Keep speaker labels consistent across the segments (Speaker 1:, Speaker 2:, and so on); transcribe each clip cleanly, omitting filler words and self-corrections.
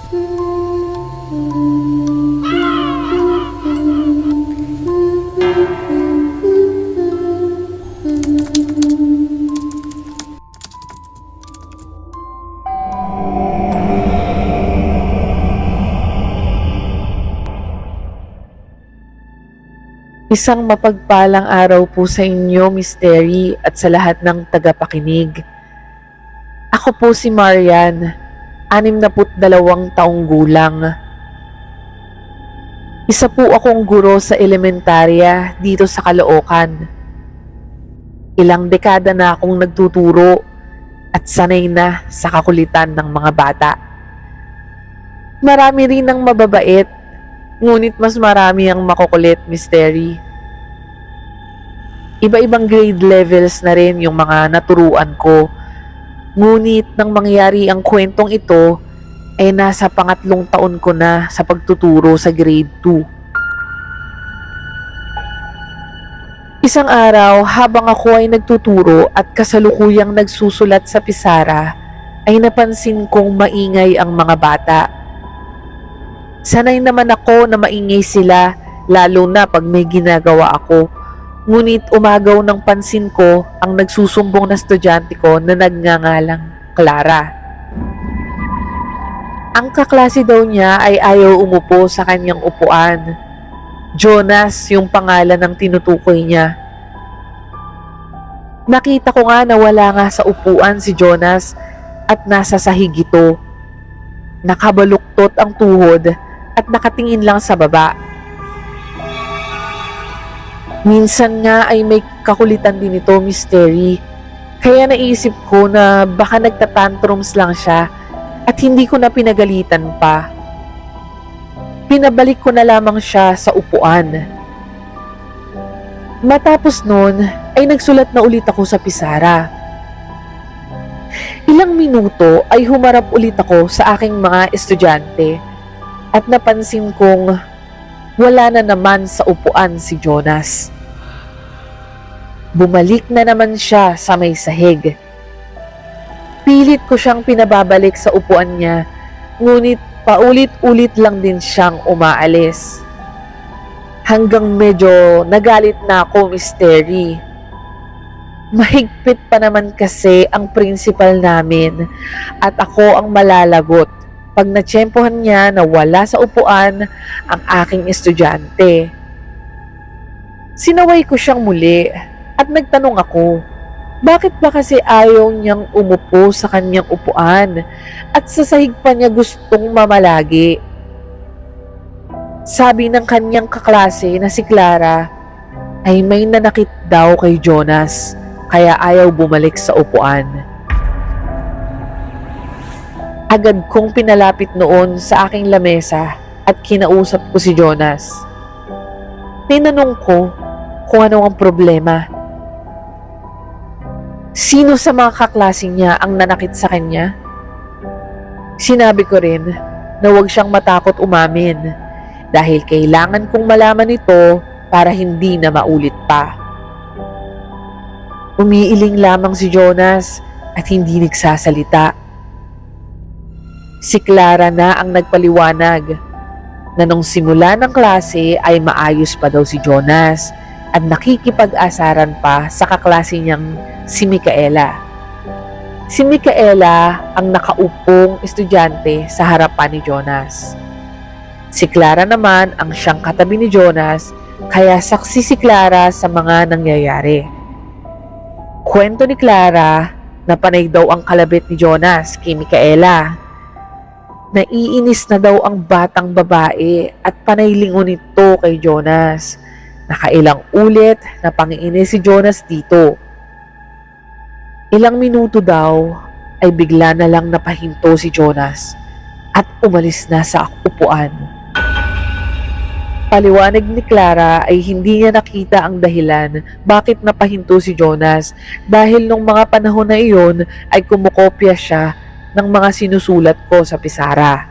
Speaker 1: Isang mapagpalang araw po sa inyo, Miss Terry, at sa lahat ng tagapakinig. Ako po si Marian, 62 taong gulang. Isa po akong guro sa elementarya dito sa Caloocan. Ilang dekada na akong nagtuturo at sanay na sa kakulitan ng mga bata. Marami rin ang mababait, ngunit mas marami ang makukulit, Miss Terry. Iba-ibang grade levels na rin yung mga naturuan ko. Ngunit nang mangyari ang kwentong ito, ay nasa pangatlong taon ko na sa pagtuturo sa grade 2. Isang araw, habang ako ay nagtuturo at kasalukuyang nagsusulat sa pisara, ay napansin kong maingay ang mga bata. Sanay naman ako na maingay sila, lalo na pag may ginagawa ako. Ngunit umagaw ng pansin ko ang nagsusumbong na estudyante ko na nagngangalang Clara. Ang kaklase daw niya ay ayaw umupo sa kanyang upuan. Jonas yung pangalan ng tinutukoy niya. Nakita ko nga na wala nga sa upuan si Jonas at nasa sahig ito. Nakabaluktot ang tuhod at nakatingin lang sa baba. Minsan nga ay may kakulitan din ito, Miss Terry. Kaya naisip ko na baka nagtatantrums lang siya at hindi ko na pinagalitan pa. Pinabalik ko na lamang siya sa upuan. Matapos nun ay nagsulat na ulit ako sa pisara. Ilang minuto ay humarap ulit ako sa aking mga estudyante at napansin kong wala na naman sa upuan si Jonas. Bumalik na naman siya sa may sahig. Pilit ko siyang pinababalik sa upuan niya, ngunit paulit-ulit lang din siyang umaalis. Hanggang medyo nagalit na ako, Miss Terry. Mahigpit pa naman kasi ang principal namin at ako ang malalagot pag natsyempohan niya na wala sa upuan ang aking estudyante. Sinaway ko siyang muli at nagtanong ako, bakit ba kasi ayaw niyang umupo sa kanyang upuan at sa sahig pa niya gustong mamalagi? Sabi ng kanyang kaklase na si Clara ay may nanakit daw kay Jonas kaya ayaw bumalik sa upuan. Agad kong pinalapit noon sa aking lamesa at kinausap ko si Jonas. Tinanong ko kung ano ang problema. Sino sa mga kaklase niya ang nanakit sa kanya? Sinabi ko rin na huwag siyang matakot umamin dahil kailangan kong malaman ito para hindi na maulit pa. Umiiling lamang si Jonas at hindi nagsasalita. Si Clara na ang nagpaliwanag na nung simula ng klase ay maayos pa daw si Jonas at nakikipag-asaran pa sa kaklase niyang si Micaela. Si Micaela ang nakaupong estudyante sa harapan ni Jonas. Si Clara naman ang siyang katabi ni Jonas kaya saksi si Clara sa mga nangyayari. Kwento ni Clara na panay daw ang kalabit ni Jonas kay Micaela. Naiinis na daw ang batang babae at panay lingon nito kay Jonas. Nakailang ulit na pangiinis si Jonas dito. Ilang minuto daw ay bigla na lang napahinto si Jonas at umalis na sa upuan. Paliwanag ni Clara ay hindi niya nakita ang dahilan bakit napahinto si Jonas dahil nung mga panahon na iyon ay kumukopya siya ng mga sinusulat ko sa pisara.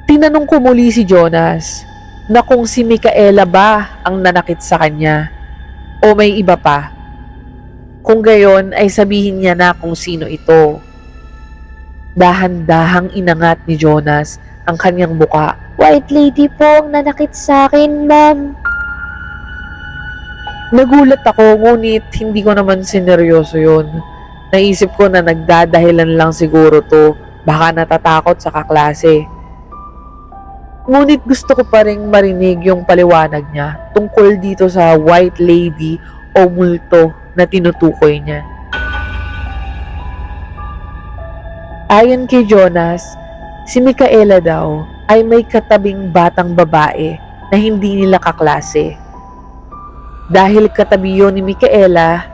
Speaker 1: Tinanong ko muli si Jonas na kung si Micaela ba ang nanakit sa kanya o may iba pa. Kung gayon ay sabihin niya na kung sino ito. Dahan-dahang inangat ni Jonas ang kanyang muka.
Speaker 2: White lady po ang nanakit sa akin, ma'am.
Speaker 1: Nagulat ako, ngunit hindi ko naman sineryoso yun. Naisip ko na nagdadahilan lang siguro to, baka natatakot sa kaklase. Ngunit gusto ko pa ring marinig yung paliwanag niya tungkol dito sa white lady o multo na tinutukoy niya. Ayon kay Jonas, si Micaela daw ay may katabing batang babae na hindi nila kaklase. Dahil katabi yun ni Micaela,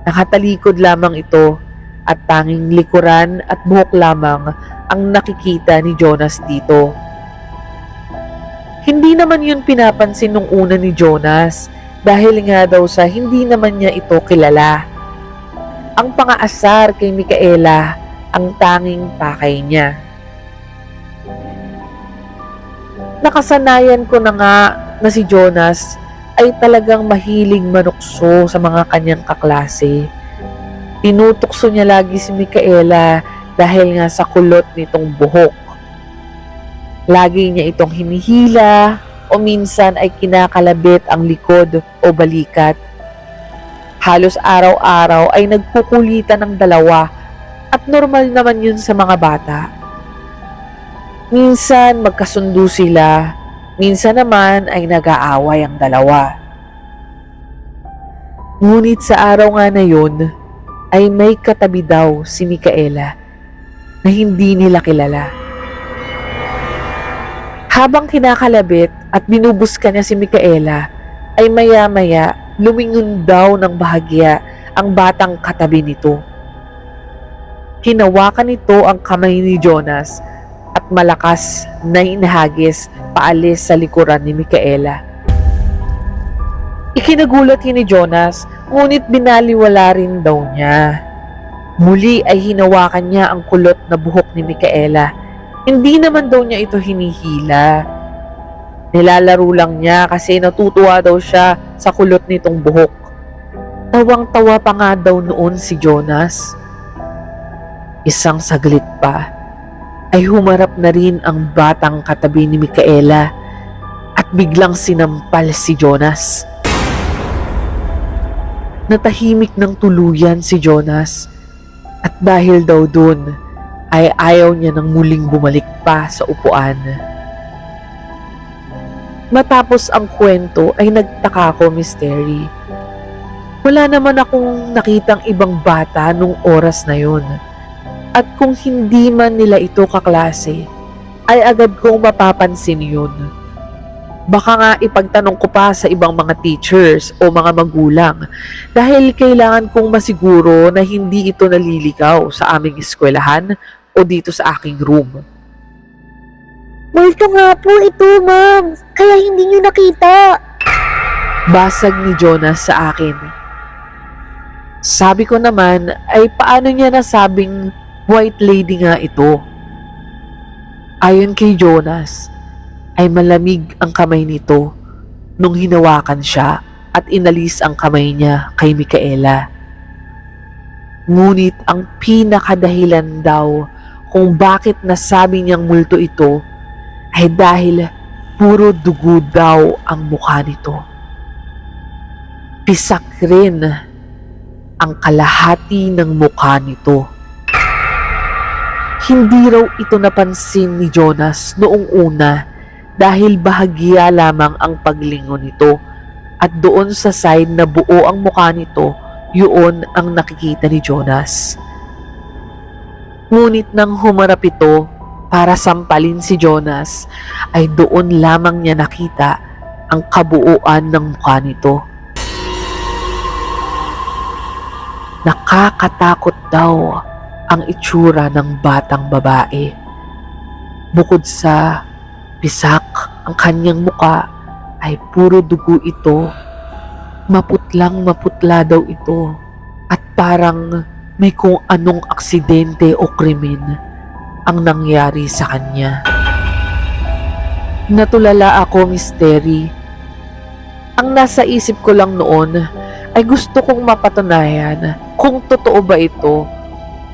Speaker 1: nakatalikod lamang ito at tanging likuran at buhok lamang ang nakikita ni Jonas dito. Hindi naman yun pinapansin nung una ni Jonas dahil nga daw sa hindi naman niya ito kilala. Ang pangaasar kay Micaela ang tanging pakay niya. Nakasanayan ko na nga na si Jonas ay talagang mahilig manukso sa mga kanyang kaklase. Tinutukso niya lagi si Micaela dahil nga sa kulot nitong buhok. Lagi niya itong hinihila o minsan ay kinakalabit ang likod o balikat. Halos araw-araw ay nagkukulitan ng dalawa at normal naman yun sa mga bata. Minsan magkasundo sila, minsan naman ay nag-aaway ang dalawa. Ngunit sa araw nga na yun, ay may katabi daw si Micaela na hindi nila kilala. Habang kinakalabit at binubuskan niya si Micaela, ay maya-maya lumingon daw ng bahagya ang batang katabi nito. Hinawakan nito ang kamay ni Jonas at malakas na inahagis paalis sa likuran ni Micaela. Ikinagulat ni Jonas, ngunit binaliwala rin daw niya. Muli ay hinawakan niya ang kulot na buhok ni Micaela. Hindi naman daw niya ito hinihila. Nilalaro lang niya kasi natutuwa daw siya sa kulot nitong buhok. Tawang-tawa pa nga daw noon si Jonas. Isang saglit pa ay humarap na rin ang batang katabi ni Micaela at biglang sinampal si Jonas. Natahimik ng tuluyan si Jonas at dahil daw dun ay ayaw niya nang muling bumalik pa sa upuan. Matapos ang kwento ay nagtaka ako, Mystery. Wala naman akong nakitang ibang bata nung oras na yun. At kung hindi man nila ito kaklase, ay agad kong mapapansin yun. Baka nga ipagtanong ko pa sa ibang mga teachers o mga magulang dahil kailangan kong masiguro na hindi ito naliligaw sa aming eskwelahan o dito sa aking room.
Speaker 2: Multo nga po ito, ma'am. Kaya hindi niyo nakita.
Speaker 1: Basag ni Jonas sa akin. Sabi ko naman ay paano niya nasabing white lady nga ito? Ayon kay Jonas, ay malamig ang kamay nito nung hinawakan siya at inalis ang kamay niya kay Micaela. Ngunit ang pinakadahilan daw kung bakit nasabi niyang multo ito ay dahil puro dugo daw ang mukha nito. Pisak rin ang kalahati ng mukha nito. Hindi raw ito napansin ni Jonas noong una dahil bahagya lamang ang paglingon nito at doon sa side na buo ang mukha nito, yun ang nakikita ni Jonas. Ngunit nang humarap ito para sampalin si Jonas, ay doon lamang niya nakita ang kabuuan ng mukha nito. Nakakatakot daw ang itsura ng batang babae. Bukod sa pisak ang kanyang muka ay puro dugo ito. Maputlang maputla daw ito at parang may kung anong aksidente o krimen ang nangyari sa kanya. Natulala ako, Mystery. Ang nasa isip ko lang noon ay gusto kong mapatunayan kung totoo ba ito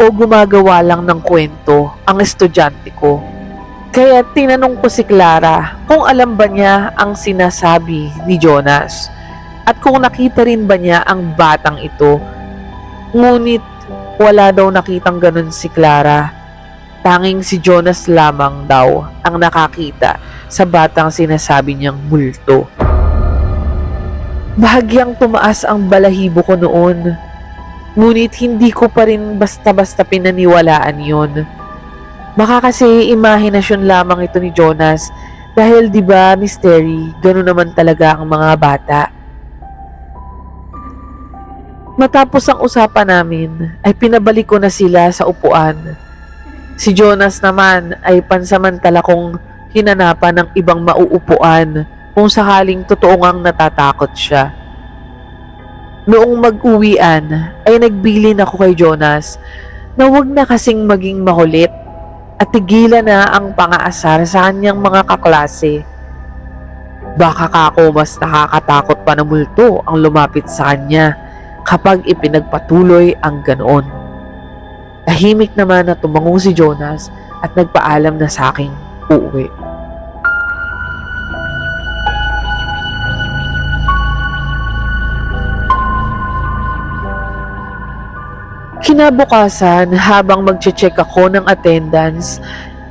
Speaker 1: o gumagawa lang ng kwento ang estudyante ko. Kaya tinanong ko si Clara kung alam ba niya ang sinasabi ni Jonas at kung nakita rin ba niya ang batang ito. Ngunit wala daw nakitang ganun si Clara. Tanging si Jonas lamang daw ang nakakita sa batang sinasabi niyang multo. Bahagyang tumaas ang balahibo ko noon. Ngunit hindi ko pa rin basta-basta pinaniwalaan yun. Baka kasi imahinasyon lamang ito ni Jonas dahil 'di ba, mystery, gano'n naman talaga ang mga bata. Matapos ang usapan namin ay pinabalik ko na sila sa upuan. Si Jonas naman ay pansamantala kong hinanapan ng ibang mauupuan kung sakaling totoo ngang natatakot siya. Noong mag-uwian ay nagbilin ako kay Jonas na huwag na kasing maging makulit at tigilan na ang pangaasar sa kanyang mga kaklase. Baka kako mas nakakatakot pa na multo ang lumapit sa kanya kapag ipinagpatuloy ang ganoon. Tahimik naman na tumango si Jonas at nagpaalam na sa aking uuwi. Kinabukasan, habang magche-check ako ng attendance,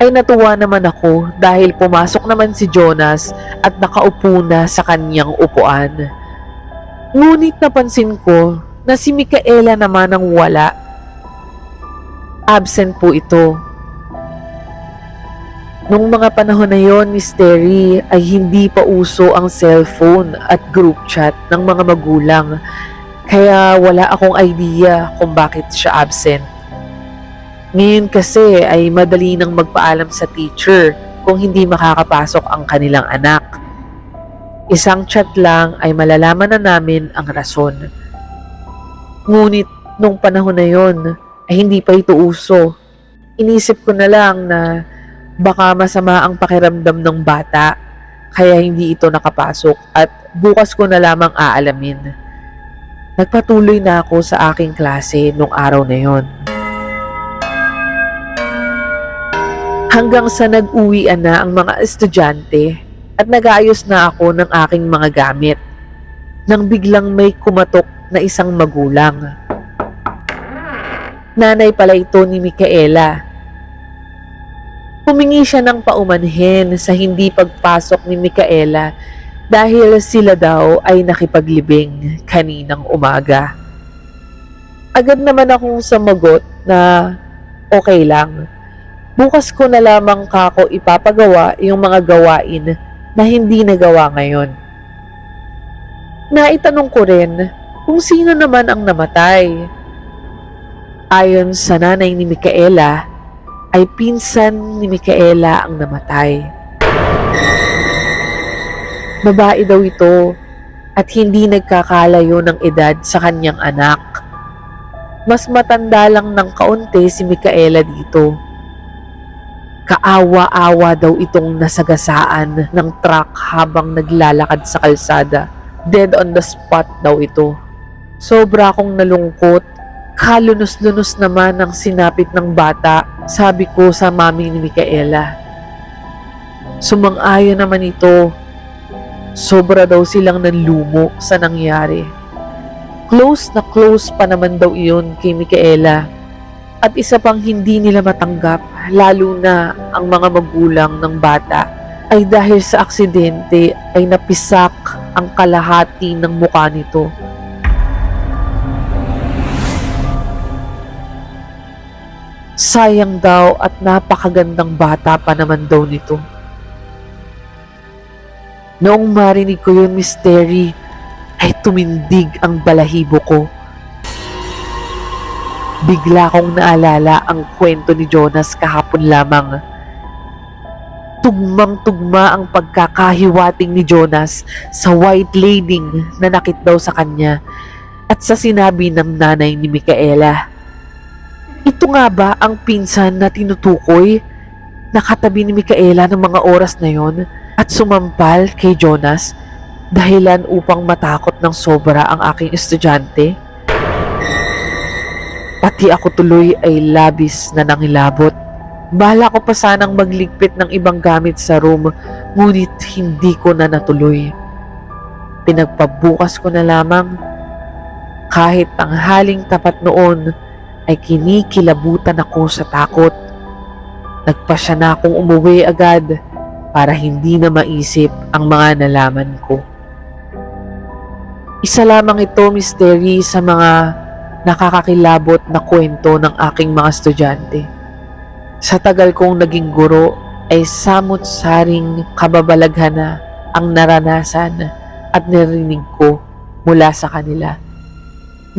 Speaker 1: ay natuwa naman ako dahil pumasok naman si Jonas at nakaupo na sa kanyang upuan. Ngunit napansin ko na si Micaela naman ang wala. Absent po ito. Nung mga panahon na yon, mystery, ay hindi pa uso ang cellphone at group chat ng mga magulang. Kaya wala akong idea kung bakit siya absent. Ngayon kasi ay madali nang magpaalam sa teacher kung hindi makakapasok ang kanilang anak. Isang chat lang ay malalaman na namin ang rason. Ngunit nung panahon na yon ay hindi pa ito uso. Inisip ko na lang na baka masama ang pakiramdam ng bata kaya hindi ito nakapasok at bukas ko na lamang aalamin. Nagpatuloy na ako sa aking klase nung araw na yon. Hanggang sa nag-uwian na ang mga estudyante at nag-aayos na ako ng aking mga gamit nang biglang may kumatok na isang magulang. Nanay pala ito ni Micaela. Humingi siya ng paumanhin sa hindi pagpasok ni Micaela dahil sila daw ay nakipaglibing kaninang umaga. Agad naman akong sumagot na okay lang. Bukas ko na lamang kako ipapagawa yung mga gawain na hindi nagawa ngayon. Naitanong ko rin kung sino naman ang namatay. Ayon sa nanay ni Micaela, ay pinsan ni Micaela ang namatay. Babae daw ito at hindi nagkakalayo ng edad sa kanyang anak. Mas matanda lang ng kaunti si Micaela dito. Kaawa-awa daw itong nasagasaan ng truck habang naglalakad sa kalsada. Dead on the spot daw ito. Sobra akong nalungkot. Kalunos-lunos naman ang sinapit ng bata, sabi ko sa mami ni Micaela. Sumang-ayon naman ito. Sobra daw silang nanlumo sa nangyari. Close na close pa naman daw iyon kay Micaela. At isa pang hindi nila matanggap, lalo na ang mga magulang ng bata, ay dahil sa aksidente ay napisak ang kalahati ng mukha nito. Sayang daw at napakagandang bata pa naman daw nito. Noong marinig ko yung mystery, ay tumindig ang balahibo ko. Bigla kong naalala ang kwento ni Jonas kahapon lamang. Tugmang-tugma ang pagkakahiwating ni Jonas sa white lady na nakit daw sa kanya at sa sinabi ng nanay ni Micaela. Ito nga ba ang pinsan na tinutukoy? Nakatabi ni Micaela ng mga oras na yon at sumampal kay Jonas dahilan upang matakot ng sobra ang aking estudyante? Pati ako tuloy ay labis na nangilabot. Bala ko pa sanang magligpit ng ibang gamit sa room, ngunit hindi ko na natuloy. Pinagpabukas ko na lamang. Kahit tanghaling tapat noon, ay kinikilabutan ako sa takot. Nagpasya na akong umuwi agad para hindi na maisip ang mga nalaman ko. Isa lamang ito, Miss Terry, sa mga nakakakilabot na kwento ng aking mga estudyante. Sa tagal kong naging guro ay samot-saring kababalaghan na ang naranasan at narinig ko mula sa kanila.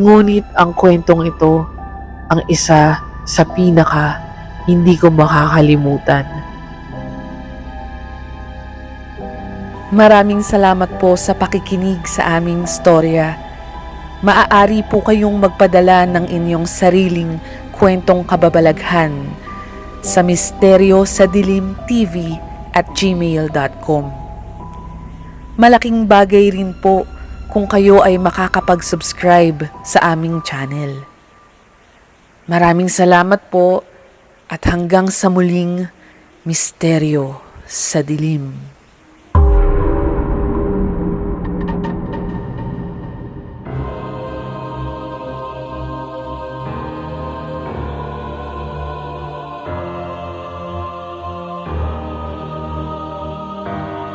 Speaker 1: Ngunit ang kwentong ito ang isa sa pinaka hindi ko makakalimutan.
Speaker 3: Maraming salamat po sa pakikinig sa aming storya. Maaari po kayong magpadala ng inyong sariling kwentong kababalaghan sa misteryoSadilimTV@gmail.com. Malaking bagay rin po kung kayo ay makakapag-subscribe sa aming channel. Maraming salamat po at hanggang sa muling Misteryo sa Dilim.